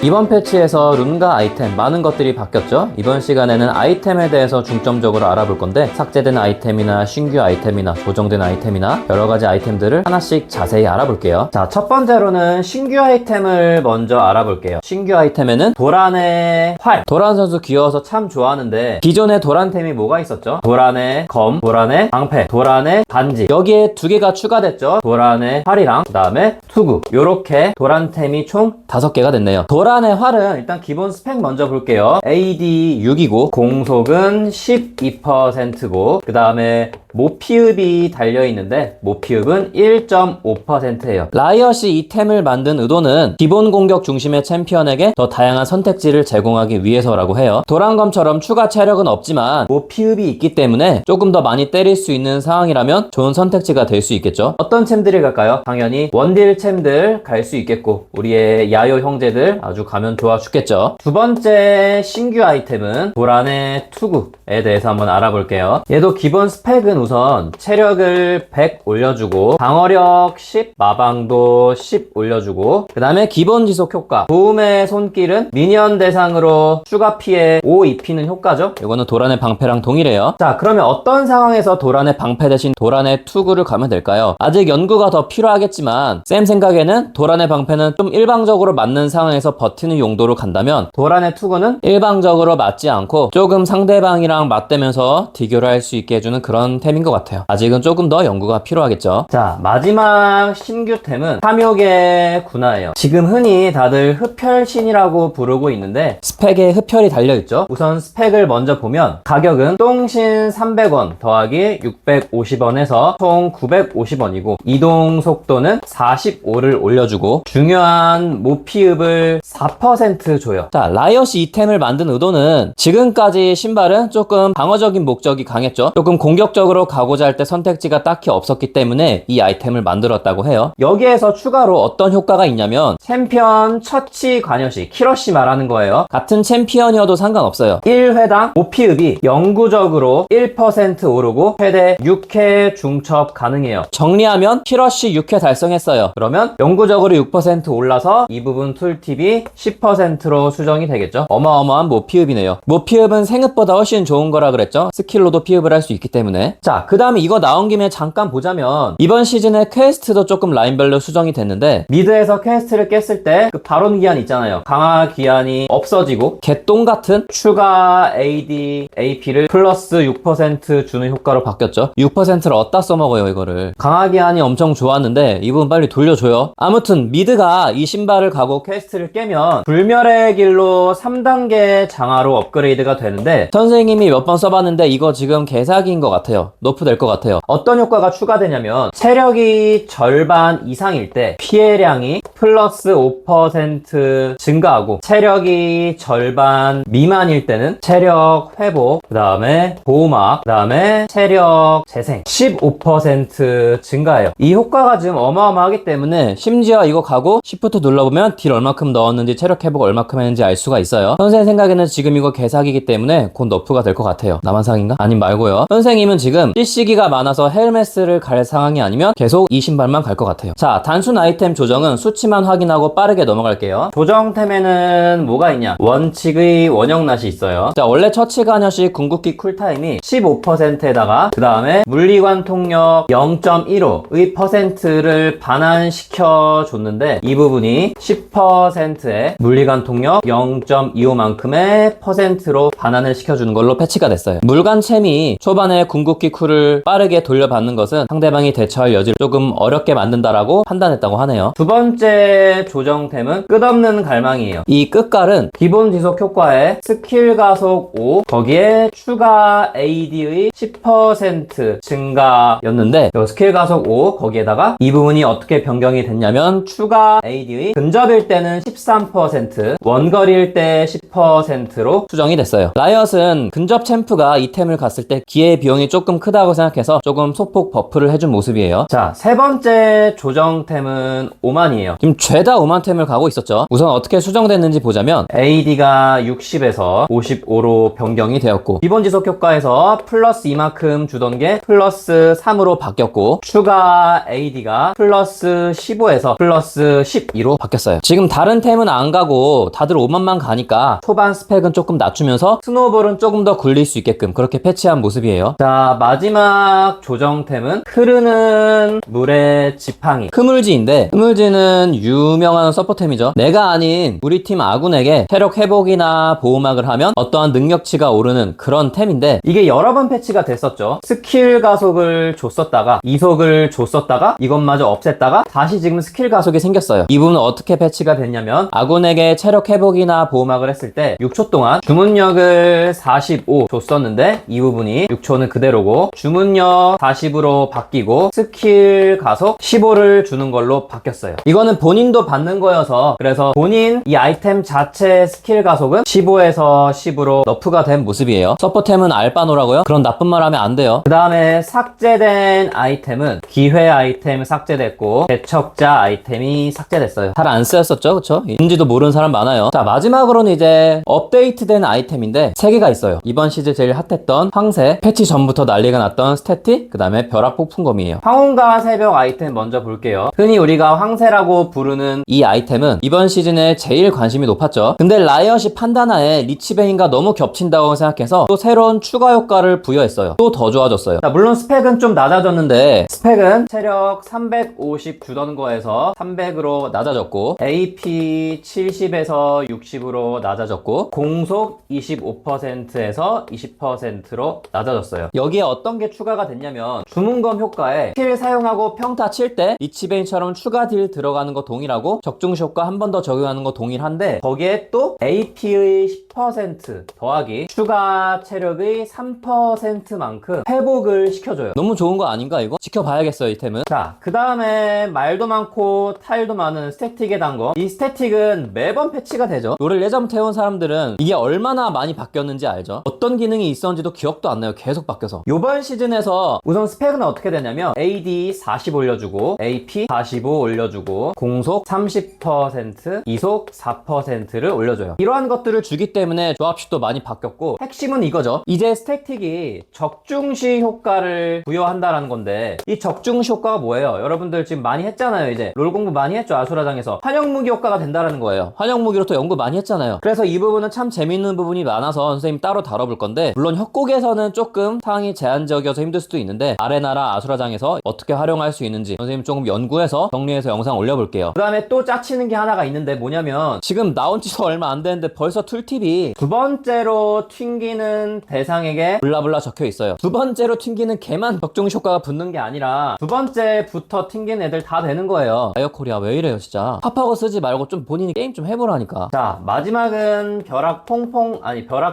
이번 패치에서 룬과 아이템 많은 것들이 바뀌었죠? 이번 시간에는 아이템에 대해서 중점적으로 알아볼 건데 삭제된 아이템이나 신규 아이템이나 조정된 아이템이나 여러가지 아이템들을 하나씩 자세히 알아볼게요. 자, 첫 번째로는 신규 아이템을 먼저 알아볼게요. 신규 아이템에는 도란의 활. 도란 선수 귀여워서 참 좋아하는데 기존에 도란템이 뭐가 있었죠? 도란의 검, 도란의 방패, 도란의 반지. 여기에 두 개가 추가됐죠? 도란의 활이랑 그 다음에 투구. 요렇게 도란템이 총 5개가 됐네요. 도란의 활은 일단 기본 스펙 먼저 볼게요. AD 6이고 공속은 12%고 그 다음에 모피읍이 달려있는데 모피읍은 1.5%예요. 라이엇이 이 템을 만든 의도는 기본 공격 중심의 챔피언에게 더 다양한 선택지를 제공하기 위해서라고 해요. 도란검처럼 추가 체력은 없지만 모피읍이 있기 때문에 조금 더 많이 때릴 수 있는 상황이라면 좋은 선택지가 될 수 있겠죠. 어떤 챔들이 갈까요? 당연히 원딜 챔들 갈 수 있겠고 우리의 야요 형제들 아주 가면 좋아 죽겠죠. 두 번째 신규 아이템은 도란의 투구에 대해서 한번 알아볼게요. 얘도 기본 스펙은 우선 체력을 100 올려주고 방어력 10, 마방도 10 올려주고 그 다음에 기본 지속 효과 도움의 손길은 미니언 대상으로 추가 피해 5 입히는 효과죠. 이거는 도란의 방패랑 동일해요. 자, 그러면 어떤 상황에서 도란의 방패 대신 도란의 투구를 가면 될까요? 아직 연구가 더 필요하겠지만 쌤 생각에는 도란의 방패는 좀 일방적으로 맞는 상황에서 버티는 용도로 간다면 도란의 투구는 일방적으로 맞지 않고 조금 상대방이랑 맞대면서 딜교를 할 수 있게 해주는 그런 템인 것 같아요. 아직은 조금 더 연구가 필요하겠죠. 자, 마지막 신규템은 탐욕의 군화예요. 지금 흔히 다들 흡혈신이라고 부르고 있는데 스펙에 흡혈이 달려있죠. 우선 스펙을 먼저 보면 가격은 똥신 300원 더하기 650원에서 총 950원이고 이동 속도는 45를 올려주고 중요한 모피읍을 4% 줘요. 자, 라이엇이 이 템을 만든 의도는 지금까지 신발은 조금 방어적인 목적이 강했죠. 조금 공격적으로 가고자 할 때 선택지가 딱히 없었기 때문에 이 아이템을 만들었다고 해요. 여기에서 추가로 어떤 효과가 있냐면 챔피언 처치 관여시, 키러시 말하는 거예요. 같은 챔피언이어도 상관없어요. 1회당 모피읍이 영구적으로 1% 오르고 최대 6회 중첩 가능해요. 정리하면 키러시 6회 달성했어요. 그러면 영구적으로 6% 올라서 이 부분 툴팁이 10%로 수정이 되겠죠. 어마어마한 모피읍이네요. 모피읍은 생읍보다 훨씬 좋은 거라 그랬죠. 스킬로도 피읍을 할 수 있기 때문에. 자, 그 다음에 이거 나온 김에 잠깐 보자면 이번 시즌에 퀘스트도 조금 라인별로 수정이 됐는데 미드에서 퀘스트를 깼을 때 그 바론 기한 있잖아요. 강화 기한이 없어지고 개똥 같은 추가 AD, AP를 플러스 6% 주는 효과로 바뀌었죠. 6%를 어디다 써먹어요 이거를. 강화 기한이 엄청 좋았는데 이 부분 빨리 돌려줘요. 아무튼 미드가 이 신발을 가고 퀘스트를 깨면 불멸의 길로 3단계 장화로 업그레이드가 되는데 선생님이 몇 번 써봤는데 이거 지금 개사기인 것 같아요. 너프 될 것 같아요. 어떤 효과가 추가되냐면 체력이 절반 이상일 때 피해량이 플러스 5% 증가하고 체력이 절반 미만일 때는 체력 회복, 그 다음에 보호막, 그 다음에 체력 재생 15% 증가해요. 이 효과가 지금 어마어마하기 때문에 심지어 이거 가고 시프트 눌러보면 딜 얼마큼 넣었는지 체력 회복 얼마큼 했는지 알 수가 있어요. 선생님 생각에는 지금 이거 개사기이기 때문에 곧 너프가 될 것 같아요. 나만 상인가? 아님 말고요. 선생님은 지금 CC기가 많아서 헬메스를 갈 상황이 아니면 계속 이 신발만 갈 것 같아요. 자, 단순 아이템 조정은 수치만 확인하고 빠르게 넘어갈게요. 조정템에는 뭐가 있냐? 원칙의 원형낫이 있어요. 자, 원래 처치 관여시 궁극기 쿨타임이 15%에다가 그 다음에 물리관 통력 0.15의 퍼센트를 반환시켜 줬는데 이 부분이 10%의 물리관 통력 0.25만큼의 퍼센트로 반환을 시켜주는 걸로 패치가 됐어요. 물관챔이 초반에 궁극기 쿨을 빠르게 돌려받는 것은 상대방이 대처할 여지를 조금 어렵게 만든다라고 판단했다고 하네요. 두 번째 조정템은 끝없는 갈망이에요. 이 끝갈은 기본 지속 효과에 스킬 가속 5 거기에 추가 AD의 10% 증가였는데 스킬 가속 5 거기에다가 이 부분이 어떻게 변경이 됐냐면 추가 AD의 근접일 때는 13% 원거리일 때 10%로 수정이 됐어요. 있어요. 라이엇은 근접 챔프가 이템을 갔을 때 기회 비용이 조금 크다고 생각해서 조금 소폭 버프를 해준 모습이에요. 자, 세 번째 조정템은 오만이에요. 지금 죄다 오만템을 가고 있었죠. 우선 어떻게 수정됐는지 보자면 AD가 60에서 55로 변경이 되었고, 기본 지속 효과에서 플러스 이만큼 주던 게 플러스 3으로 바뀌었고, 추가 AD가 플러스 15에서 플러스 12로 바뀌었어요. 지금 다른 템은 안 가고 다들 5만만 가니까 초반 스펙은 조금 낮추면서 스노우볼은 조금 더 굴릴 수 있게끔 그렇게 패치한 모습이에요. 자, 마지막 조정템은 흐르는 물의 지팡이 흐물지인데, 흐물지는 유명한 서포템이죠. 내가 아닌 우리 팀 아군에게 체력 회복이나 보호막을 하면 어떠한 능력치가 오르는 그런 템인데, 이게 여러 번 패치가 됐었죠. 스킬 가속을 줬었다가 이속을 줬었다가 이것마저 없앴다가 다시 지금 스킬 가속이 생겼어요. 이 부분은 어떻게 패치가 됐냐면, 아군에게 체력 회복이나 보호막을 했을 때 6초 동안 주문력을 45 줬었는데 이 부분이 6초는 그대로고 주문력 40으로 바뀌고 스킬 가속 15를 주는 걸로 바뀌었어요. 이거는 본인도 받는 거여서, 그래서 본인 이 아이템 자체 스킬 가속은 15에서 10으로 너프가 된 모습이에요. 서포템은 알바노라고요? 그런 나쁜 말 하면 안 돼요. 그 다음에 삭제된 아이템은 기회 아이템 삭제됐고 개척자 아이템이 삭제됐어요. 잘 안 쓰였었죠, 그쵸? 인지도 모르는 사람 많아요. 자, 마지막으로는 이제 업데이트된 아이템인데 3개가 있어요. 이번 시즌 제일 핫했던 황새, 패치 전부터 난리가 났던 스태틱, 그 다음에 벼락 폭풍검이에요. 황혼과 새벽 아이템 먼저 볼게요. 흔히 우리가 황새라고 부르는 이 아이템은 이번 시즌에 제일 관심이 높았죠. 근데 라이엇이 판단하에 리치베인과 너무 겹친다고 생각해서 또 새로운 추가 효과를 부여했어요. 또 더 좋아졌어요. 자, 물론 스펙은 좀 낮아졌는데, 스펙은 체력 350 주던 거에서 300으로 낮아졌고, AP 70에서 60으로 낮아졌고, 공속 25%에서 20%로 낮아졌어요. 여기에 어떤 게 추가가 됐냐면, 주문검 효과에 킬 사용하고 평타 칠 때 리치베인처럼 추가 딜 들어가는 거 동일하고 적중시 효과 한 번 더 적용하는 거 동일한데, 거기에 또 AP의 10% 더하기 추가 체력의 3%만큼 회복을 시켜줘요. 너무 좋은 거 아닌가 이거? 지켜봐야겠어요, 이템은. 자, 그 다음에 말도 많고 타일도 많은 스태틱에 단 거. 이 스태틱은 매번 패치가 되죠. 롤을 예전부터 해온 사람들은 이게 얼마나 많이 바뀌었는지 알죠. 어떤 기능이 있었는지도 기억도 안 나요. 계속 바뀌어서. 요번 시즌에서 우선 스펙은 어떻게 되냐면 AD 40 올려주고 AP 45 올려주고 공속 30% 이속 4%를 올려줘요. 이러한 것들을 주기 때문에 조합식도 많이 바뀌었고, 핵심은 이거죠. 이제 스태틱이 적중시 효과를 부여한다라는 건데, 이 적중시 효과가 뭐예요? 여러분들 지금 많이 했잖아요. 이제 롤 공부 많이 했죠, 아수라장에서. 환영무기 효과가 된다라는 거예요. 환영무기로 또 연구 많이 했잖아요. 그래서 이 부분은 참 재밌는 부분이 많아서 선생님 따로 다뤄볼 건데, 물론 협곡에서는 조금 상황이 제한적이어서 힘들 수도 있는데 아레나라 아수라장에서 어떻게 활용할 수 있는지 선생님 조금 연구해서 정리해서 영상 올려볼게요. 그 다음에 또 짜치는 게 하나가 있는데, 뭐냐면 지금 나온 지도 얼마 안 됐는데 벌써 툴팁이 두 번째로 튕기는 대상에게 블라블라 적혀 있어요. 두 번째로 튕기는 걔만 적중시 효과가 붙는 게 아니라 두 번째부터 튕긴 애들 다 되는 거예요. 아이어코리아 왜 이래요 진짜. 팝하고 쓰지 말고 좀 본인이 게임 좀 해보라니까. 자, 마지막은 벼락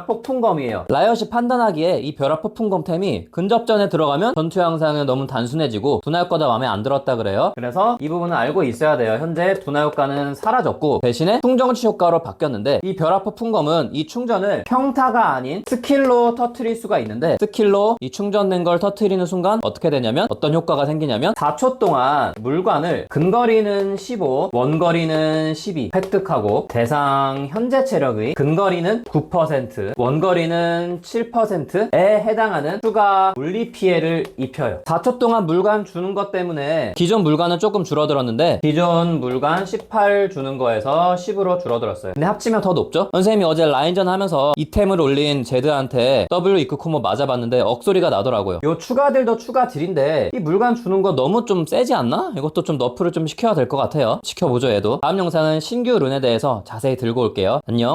폭풍검이에요. 라이엇이 판단하기에 이 벼락 폭풍검템이 근접전에 들어가면 전투 양상은 너무 단순해지고 두나 효과도 마음에 안 들었다 그래요. 그래서 이 부분은 알고 있어야 돼요. 현재 두나 효과는 사라졌고 대신에 충전치 효과로 바뀌었는데, 이 벼락 폭풍검은 이 충전을 평타가 아닌 스킬로 터트릴 수가 있는데, 스킬로 이 충전된 걸 터트리는 순간 어떻게 되냐면, 어떤 효과가 생기냐면 4초 동안 물관을 근거리는 15, 원거리는 12 획득하고, 대상 현재 체력의 근거리는 9%, 원거리는 7%에 해당하는 추가 물리 피해를 입혀요. 4초 동안 물관 주는 것 때문에 기존 물관은 조금 줄어들었는데, 기존 물관 18 주는 거에서 10으로 줄어들었어요. 근데 합치면 더 높죠? 선생님이 어제 라인전 하면서 이템을 올린 제드한테 W 이크 코모 맞아봤는데 억소리가 나더라고요. 요 추가들도 추가들인데 이 물관 주는 거 너무 좀 세지 않나? 이것도 좀 너프를 좀 시켜야 될 것 같아요. 시켜보죠, 얘도. 다음 영상은 신규 룬에 대해서 자세히 들고 올게요. 안녕.